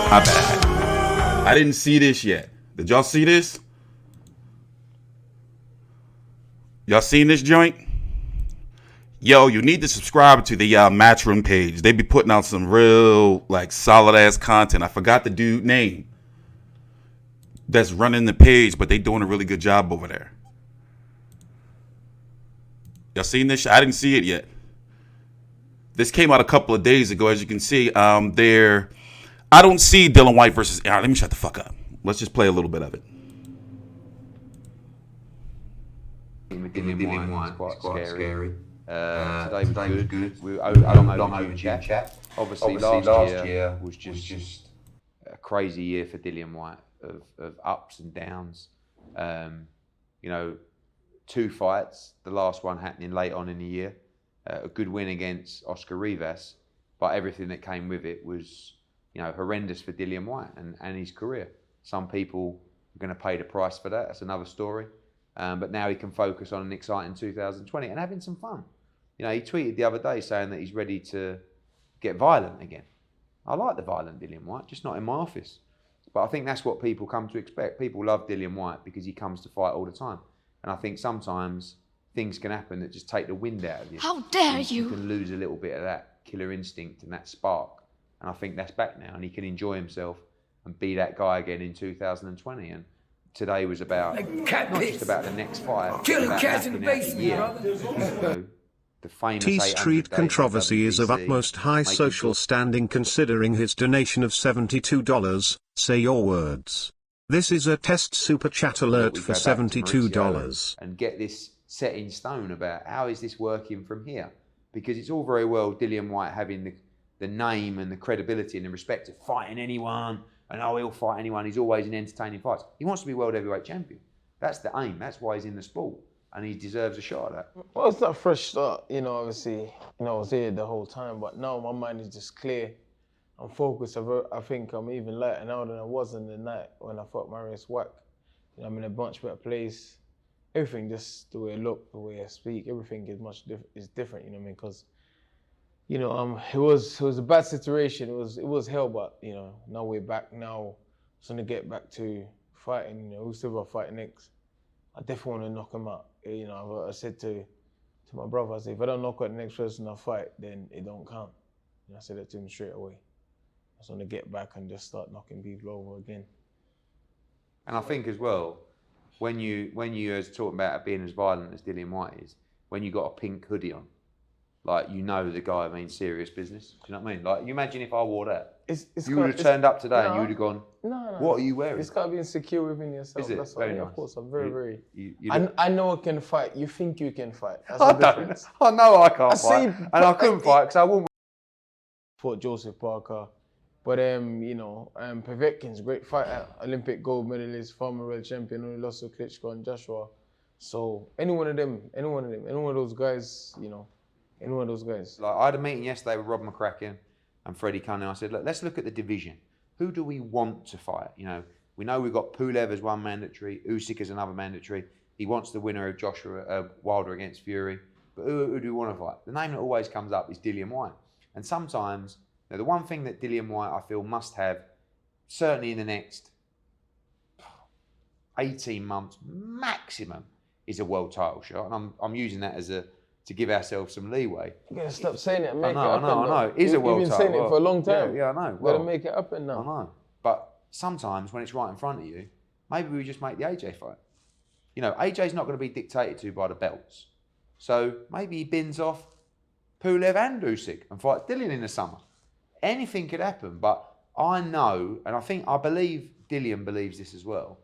My bad. I didn't see this yet. Did y'all see this? Y'all seen this joint? Yo, you need to subscribe to the Matchroom page. They be putting out some real, like, solid ass content. I forgot the dude name that's running the page, but they doing a really good job over there. Y'all seen this? I didn't see it yet. This came out a couple of days ago, as you can see. I don't see Dillian Whyte versus. Let me shut the fuck up. Let's just play a little bit of it. Dillian Whyte was quite scary. Today was good. We a long overdue chat. Obviously, last year was just a crazy year for Dillian Whyte of ups and downs. You know, 2 fights. The last one happening late on in the year. A good win against Oscar Ruiz, but everything that came with it was, you know, horrendous for Dillian Whyte and his career. Some people are going to pay the price for that. That's another story. But now he can focus on an exciting 2020 and having some fun. You know, he tweeted the other day saying that he's ready to get violent again. I like the violent Dillian Whyte, just not in my office. But I think that's what people come to expect. People love Dillian Whyte because he comes to fight all the time. And I think sometimes things can happen that just take the wind out of you. How dare you! You can lose a little bit of that killer instinct and that spark. And I think that's back now. And he can enjoy himself and be that guy again in 2020. And today was about, not just about the next fight, killing about cats in the basement, brother. You know, the famous TstreeT controversy is of WBC, utmost high social standing considering his donation of $72. Say your words. This is a test super chat alert for $72. And get this set in stone about how is this working from here? Because it's all very well Dillian Whyte having the name and the credibility and the respect of fighting anyone, and he'll fight anyone, he's always in entertaining fights. He wants to be world heavyweight champion. That's the aim, that's why he's in the sport, and he deserves a shot at that. Well, it's not a fresh start, you know, obviously, you know, I was here the whole time, but now my mind is just clear. I'm focused. I think I'm even lighter now than I was in the night when I fought Marius Wack. You know, I'm in a much better place. Everything, just the way I look, the way I speak, everything is different. You know what I mean? Because, you know, it was a bad situation. It was hell, but you know, now we're back. Now, it's gonna get back to fighting. You know, who's still got to fight next? I definitely want to knock him out. You know, I said to my brother, I said, if I don't knock out the next person I fight, then it don't count. And I said that to him straight away. I just want to get back and just start knocking people over again. And I think as well, when you was talking about being as violent as Dillian Whyte is, when you got a pink hoodie on, like, you know the guy means serious business. Do you know what I mean? Like, you imagine if I wore that. You would have turned up today and you would have gone, no, what are you wearing? It's got to be insecure within yourself. Is it? That's Very nice. nice. Of course, I'm very. You I know I can fight. You think you can fight. That's I the don't. difference. I know I can't I see, fight. And I couldn't fight because I wouldn't. Fought Joseph Parker. But you know, Povetkin's a great fighter, Olympic gold medalist, former world champion, only lost to Klitschko and Joshua. So any one of those guys, you know, any one of those guys. Like, I had a meeting yesterday with Rob McCracken and Freddie Cunningham. I said, look, let's look at the division. Who do we want to fight? You know, we know we've got Pulev as one mandatory, Usyk as another mandatory. He wants the winner of Joshua Wilder against Fury. But who do we want to fight? The name that always comes up is Dillian Whyte. And sometimes, now, the one thing that Dillian Whyte, I feel, must have, certainly in the next 18 months maximum, is a world title shot. And I'm using that as to give ourselves some leeway. You gotta stop saying it and make it I happen. know. It is a world title. You've been saying it for a long time. Yeah, I know. Gotta make it happen now. I know. But sometimes when it's right in front of you, maybe we just make the AJ fight. You know, AJ's not going to be dictated to by the belts. So maybe he bins off Pulev and Usyk and fight Dillian in the summer. Anything could happen, but I know, and I believe Dillian believes this as well.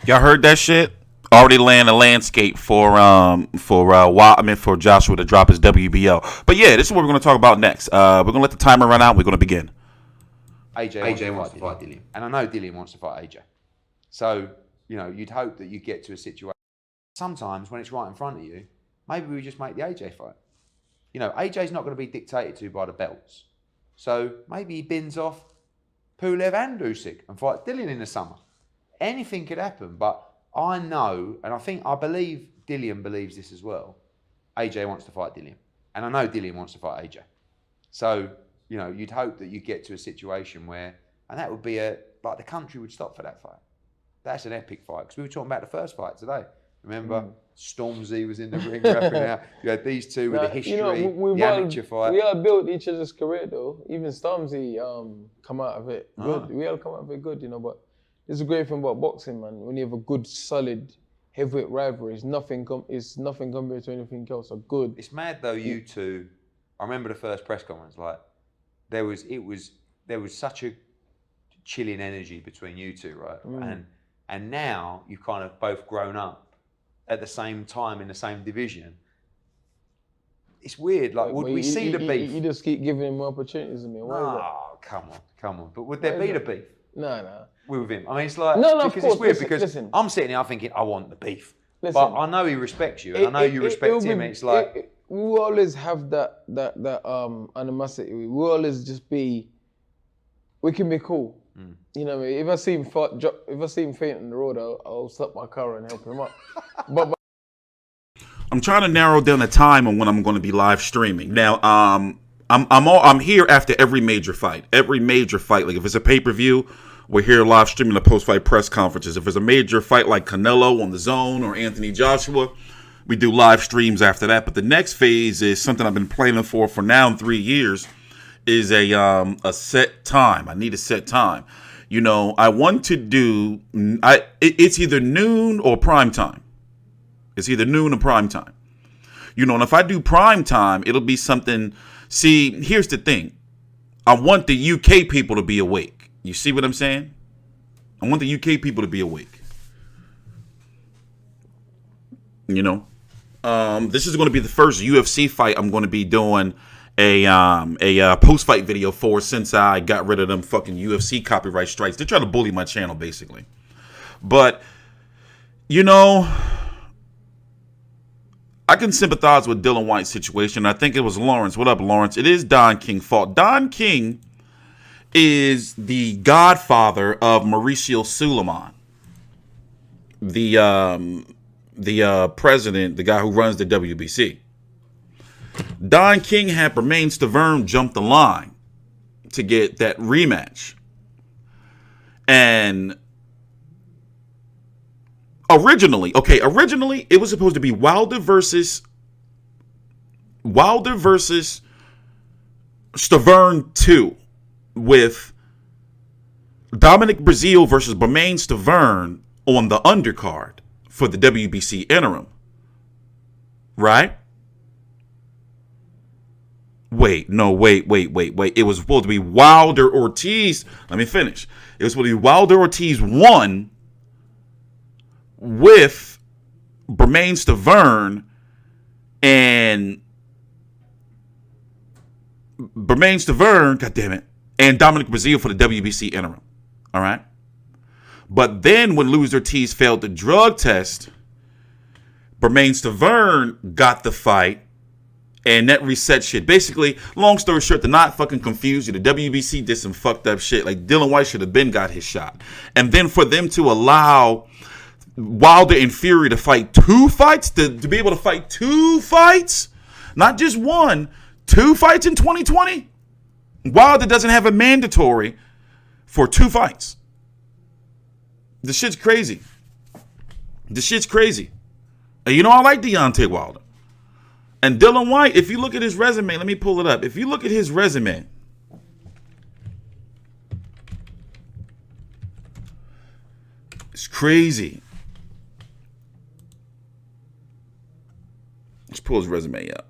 Y'all heard that shit? Already laying a landscape for Joshua to drop his WBO. But yeah, this is what we're going to talk about next. We're going to let the timer run out. We're going to begin. AJ wants to fight Dillian. And I know Dillian wants to fight AJ. So, you know, you'd hope that you get to a situation. Sometimes when it's right in front of you, maybe we just make the AJ fight. You know, AJ's not going to be dictated to by the belts. So maybe he bins off Pulev and Usyk and fight Dillian in the summer. Anything could happen, but I know, and I believe Dillian believes this as well. AJ wants to fight Dillian. And I know Dillian wants to fight AJ. So, you know, you'd hope that you get to a situation where, and that would be like the country would stop for that fight. That's an epic fight, because we were talking about the first fight today. Remember, Stormzy was in the ring rapping out. You had these two with the history, the amateur fight. We all built each other's career though. Even Stormzy come out of it good. We all come out of it good, you know. But there's a great thing about boxing, man. When you have a good, solid heavyweight rivalry, it's nothing compared to anything else. A good. It's mad though. You two, I remember the first press conference. Like there was such a chilling energy between you two, right? And now you've kind of both grown up at the same time in the same division. It's weird. Like, would we see the beef? You just keep giving him more opportunities than me. Why is that? Oh, come on. But would there be the beef? No. With him? I mean, it's like, no, because it's weird, because I'm sitting here thinking, I want the beef. But I know he respects you, and I know you respect him, and it's like... we always have that animosity. We always just be... We can be cool. You know what I mean? If I see him faint on the road, I'll stop my car and help him up. But I'm trying to narrow down the time on when I'm going to be live streaming. Now, I'm here after every major fight. Every major fight, like if it's a pay-per-view, we're here live streaming the post-fight press conferences. If it's a major fight like Canelo on the Zone or Anthony Joshua, we do live streams after that. But the next phase is something I've been planning for now 3 years. Is a set time. I need a set time. You know, I want to do. It's either noon or prime time. It's either noon or prime time. You know, and if I do prime time, it'll be something. See, here's the thing. I want the UK people to be awake. You see what I'm saying? I want the UK people to be awake. You know, this is going to be the first UFC fight I'm going to be doing a post-fight video for, since I got rid of them fucking UFC copyright strikes. They're trying to bully my channel, basically. But, you know, I can sympathize with Dillian Whyte's situation. I think it was Lawrence. What up, Lawrence? It is Don King's fault. Don King is the godfather of Mauricio Suleiman, the president, the guy who runs the WBC. Don King had Bermane Stiverne jump the line to get that rematch. And originally it was supposed to be Wilder versus Stiverne 2, with Dominic Breazeale versus Bermane Stiverne on the undercard for the WBC interim. Right? Wait. It was supposed to be Wilder Ortiz. Let me finish. It was supposed to be Wilder Ortiz 1 with Bermane Stiverne and and Dominic Breazeale for the WBC interim. All right. But then when Luis Ortiz failed the drug test, Bermane Stiverne got the fight. And that reset shit. Basically, long story short, to not fucking confuse you, the WBC did some fucked up shit. Like, Dillian Whyte should have been got his shot. And then for them to allow Wilder and Fury to fight 2 fights, to be able to fight 2 fights, not just 1, 2 fights in 2020. Wilder doesn't have a mandatory for 2 fights. The shit's crazy. And you know, I like Deontay Wilder. And Dillian Whyte, if you look at his resume, let me pull it up. If you look at his resume, it's crazy. Let's pull his resume up.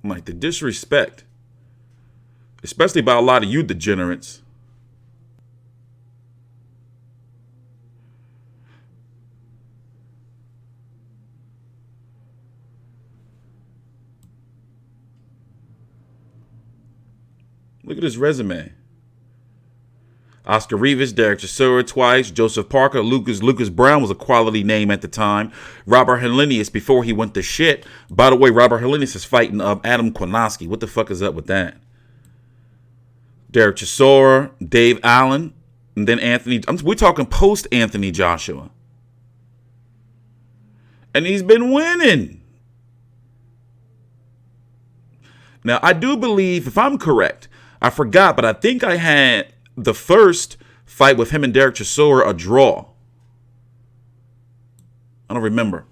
Like, the disrespect, especially by a lot of you degenerates. Look at his resume. Oscar Rivas, Derek Chisora twice, Joseph Parker, Lucas Brown was a quality name at the time. Robert Helenius before he went to shit. By the way, Robert Helenius is fighting Adam Kownacki. What the fuck is up with that? Derek Chisora, Dave Allen, and then Anthony. We're talking post Anthony Joshua. And he's been winning. Now, I do believe, if I'm correct, I forgot, but I think I had the first fight with him and Derek Chisora a draw. I don't remember.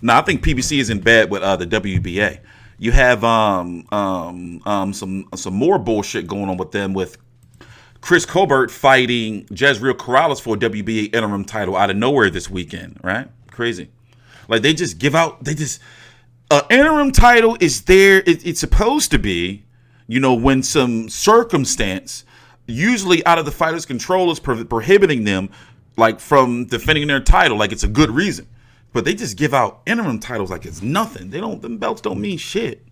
Now, I think PBC is in bed with the WBA. You have some more bullshit going on with them, with Chris Colbert fighting Jezreel Corrales for a WBA interim title out of nowhere this weekend, right? Crazy. Like, they just give out, an interim title is there. It's supposed to be, when some circumstance, usually out of the fighter's control, is prohibiting them, like, from defending their title. Like, it's a good reason. But they just give out interim titles like it's nothing. Them belts don't mean shit.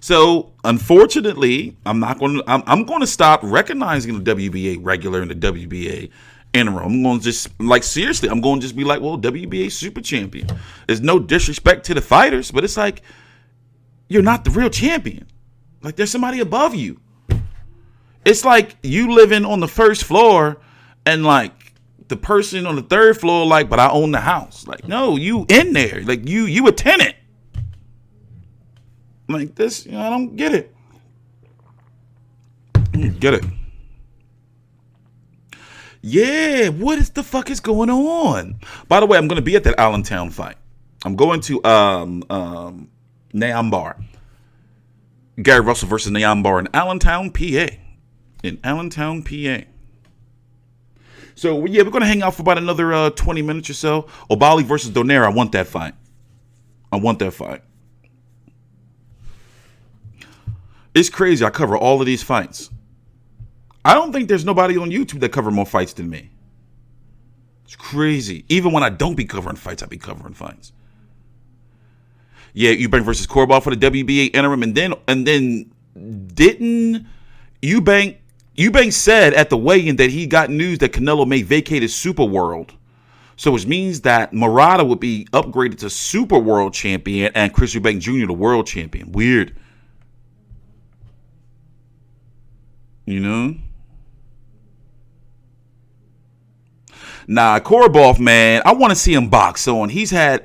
So, unfortunately, I'm going to stop recognizing the WBA regular and the WBA interim. I'm going to just, seriously, I'm going to just be like, well, WBA super champion. There's no disrespect to the fighters, but it's like, you're not the real champion. Like, there's somebody above you. It's like you living on the first floor and, the person on the third floor, but I own the house. Like, no, you in there. Like, you a tenant. Like this, I don't get it. Get it. Yeah, what is the fuck is going on? By the way, I'm going to be at that Allentown fight. I'm going to Nyambar. Gary Russell versus Nyambar in Allentown, PA. In Allentown, PA. So, yeah, we're going to hang out for about another 20 minutes or so. Obali versus Donaire. I want that fight. It's crazy. I cover all of these fights. I don't think there's nobody on YouTube that cover more fights than me. It's crazy. Even when I don't be covering fights, I be covering fights. Yeah, Eubank versus Corval for the WBA interim, and then didn't Eubank said at the weigh-in that he got news that Canelo may vacate his Super World. So which means that Murata would be upgraded to Super World Champion and Chris Eubank Jr. the World Champion. Weird. Nah, Korobov, man, I want to see him box on. He's had,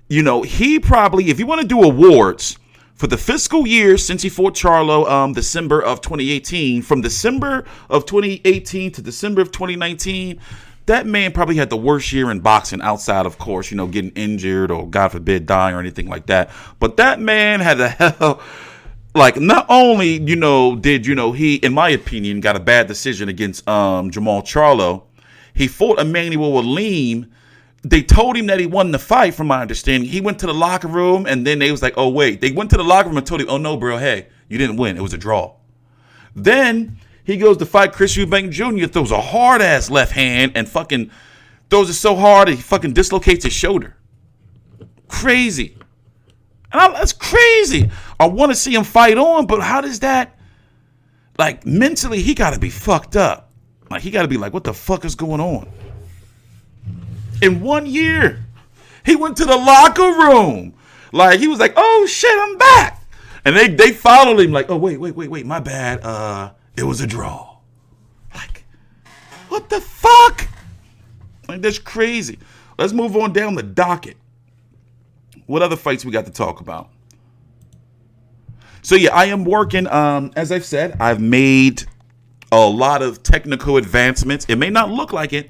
he probably, if you want to do awards for the fiscal year since he fought Charlo, December of 2018, from December of 2018 to December of 2019, that man probably had the worst year in boxing outside, of course, getting injured or, God forbid, dying or anything like that. But that man had a hell, not only, did, he, in my opinion, got a bad decision against Jamal Charlo, he fought Emmanuel Aleem. They told him that he won the fight, from my understanding. He went to the locker room, and then they was like, oh, wait. They went to the locker room and told him, oh, no, bro, hey, you didn't win. It was a draw. Then he goes to fight Chris Eubank Jr., throws a hard-ass left hand and fucking throws it so hard that he fucking dislocates his shoulder. Crazy. That's crazy. I want to see him fight on, but how does that, mentally, he got to be fucked up. He got to be like, what the fuck is going on? In 1 year, he went to the locker room. He was like, oh, shit, I'm back. And they followed him oh, wait, my bad. It was a draw. What the fuck? That's crazy. Let's move on down the docket. What other fights we got to talk about? So, yeah, I am working. As I've said, I've made a lot of technical advancements. It may not look like it,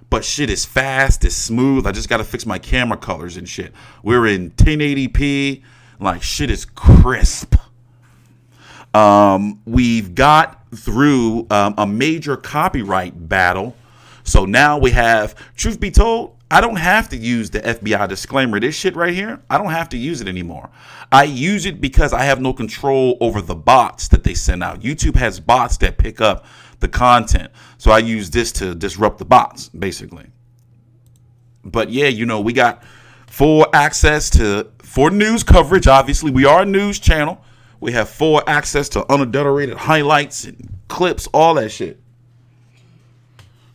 but shit is fast, it's smooth. I just got to fix my camera colors and shit. We're in 1080p. Shit is crisp. We've got through a major copyright battle. So now we have, truth be told, I don't have to use the FBI disclaimer. This shit right here, I don't have to use it anymore. I use it because I have no control over the bots that they send out. YouTube has bots that pick up the content. So I use this to disrupt the bots, basically. But yeah, we got full access for news coverage. Obviously, we are a news channel. We have full access to unadulterated highlights and clips, all that shit.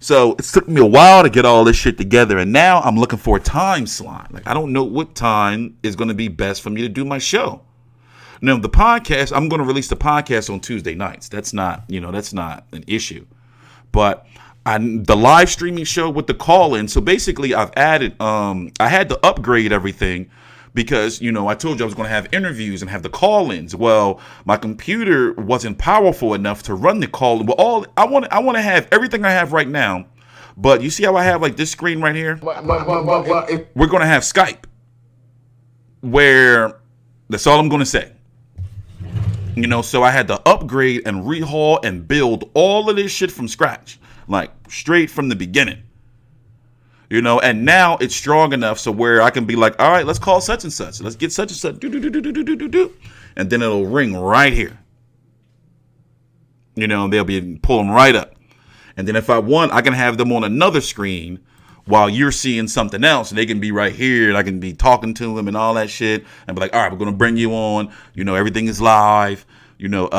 So it took me a while to get all this shit together, and now I'm looking for a time slot. I don't know what time is going to be best for me to do my show. Now, the podcast, I'm going to release the podcast on Tuesday nights. That's not, that's not an issue. But the live streaming show with the call-in, so basically I've added, I had to upgrade everything because, you know, I told you I was going to have interviews and have the call-ins. Well, my computer wasn't powerful enough to run the call. Well, I want to have everything I have right now, but you see how I have like this screen right here? But We're going to have Skype, where that's all I'm going to say. You know, so I had to upgrade and rehaul and build all of this shit from scratch, like straight from the beginning. You know, and now it's strong enough so where I can be like, all right, let's call such and such. Let's get such and such. Do. And then it'll ring right here. You know, and they'll be pulling right up. And then if I want, I can have them on another screen while you're seeing something else. And they can be right here. And I can be talking to them and all that shit. And be like, all right, we're going to bring you on. You know, everything is live. You know,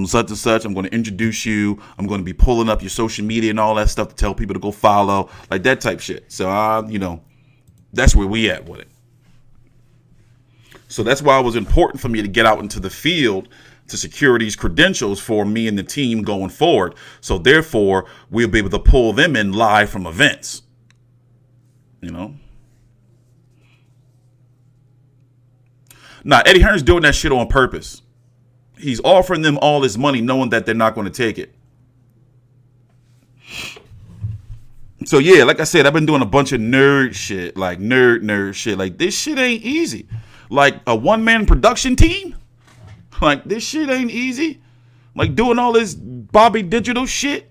such and such, I'm going to introduce you. I'm going to be pulling up your social media and all that stuff to tell people to go follow, like that type shit. So, you know, that's where we at with it. So that's why it was important for me to get out into the field to secure these credentials for me and the team going forward. So therefore, we'll be able to pull them in live from events, you know. Now, Eddie Hearn's doing that shit on purpose. He's offering them all this money knowing that they're not going to take it. So, yeah, like I said, I've been doing a bunch of nerd shit, like nerd shit. Like, this shit ain't easy. Like, a one-man production team? Like, this shit ain't easy. Like, doing all this Bobby Digital shit?